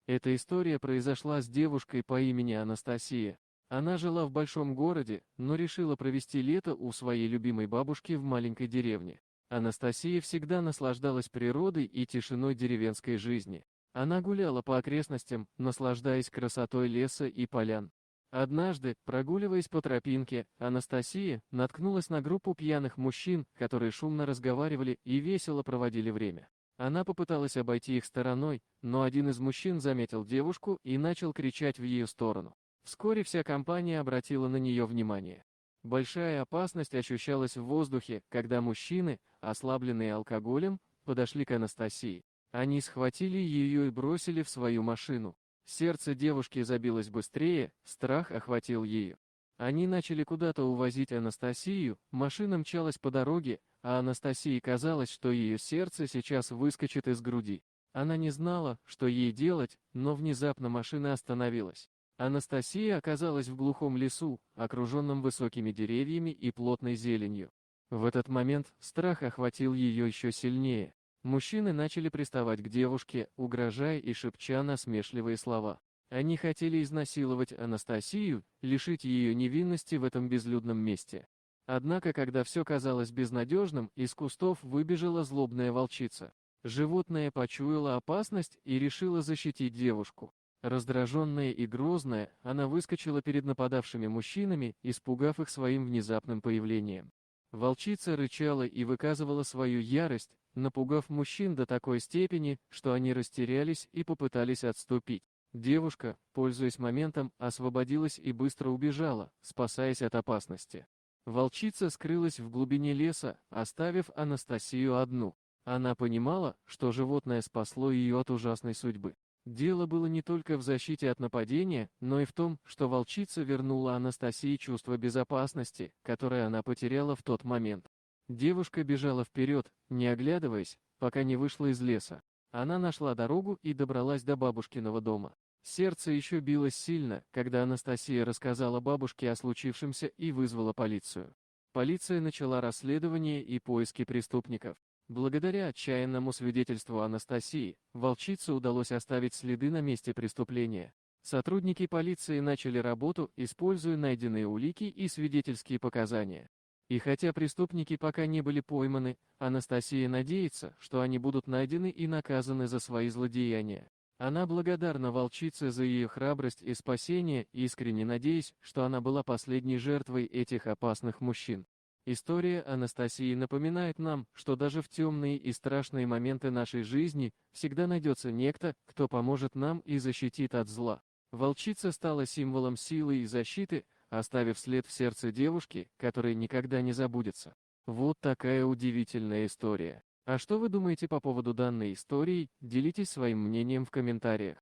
Эта история произошла с девушкой по имени Анастасия. Она жила в большом городе, но решила провести лето у своей любимой бабушки в маленькой деревне. Анастасия всегда наслаждалась природой и тишиной деревенской жизни. Она гуляла по окрестностям, наслаждаясь красотой леса и полян. Однажды, прогуливаясь по тропинке, Анастасия наткнулась на группу пьяных мужчин, которые шумно разговаривали и весело проводили время. Она попыталась обойти их стороной, но один из мужчин заметил девушку и начал кричать в ее сторону. Вскоре вся компания обратила на нее внимание. Большая опасность ощущалась в воздухе, когда мужчины, ослабленные алкоголем, подошли к Анастасии. Они схватили ее и бросили в свою машину. Сердце девушки забилось быстрее, страх охватил ее. Они начали куда-то увозить Анастасию, машина мчалась по дороге, а Анастасии казалось, что ее сердце сейчас выскочит из груди. Она не знала, что ей делать, но внезапно машина остановилась. Анастасия оказалась в глухом лесу, окруженном высокими деревьями и плотной зеленью. В этот момент страх охватил ее еще сильнее. Мужчины начали приставать к девушке, угрожая и шепча насмешливые слова. Они хотели изнасиловать Анастасию, лишить ее невинности в этом безлюдном месте. Однако, когда все казалось безнадежным, из кустов выбежала злобная волчица. Животное почуяло опасность и решило защитить девушку. Раздраженная и грозная, она выскочила перед нападавшими мужчинами, испугав их своим внезапным появлением. Волчица рычала и выказывала свою ярость, напугав мужчин до такой степени, что они растерялись и попытались отступить. Девушка, пользуясь моментом, освободилась и быстро убежала, спасаясь от опасности. Волчица скрылась в глубине леса, оставив Анастасию одну. Она понимала, что животное спасло ее от ужасной судьбы. Дело было не только в защите от нападения, но и в том, что волчица вернула Анастасии чувство безопасности, которое она потеряла в тот момент. Девушка бежала вперед, не оглядываясь, пока не вышла из леса. Она нашла дорогу и добралась до бабушкиного дома. Сердце еще билось сильно, когда Анастасия рассказала бабушке о случившемся и вызвала полицию. Полиция начала расследование и поиски преступников. Благодаря отчаянному свидетельству Анастасии, волчице удалось оставить следы на месте преступления. Сотрудники полиции начали работу, используя найденные улики и свидетельские показания. И хотя преступники пока не были пойманы, Анастасия надеется, что они будут найдены и наказаны за свои злодеяния. Она благодарна волчице за ее храбрость и спасение, искренне надеясь, что она была последней жертвой этих опасных мужчин. История Анастасии напоминает нам, что даже в темные и страшные моменты нашей жизни всегда найдется некто, кто поможет нам и защитит от зла. Волчица стала символом силы и защиты, оставив след в сердце девушки, который никогда не забудется. Вот такая удивительная история. А что вы думаете по поводу данной истории? Делитесь своим мнением в комментариях.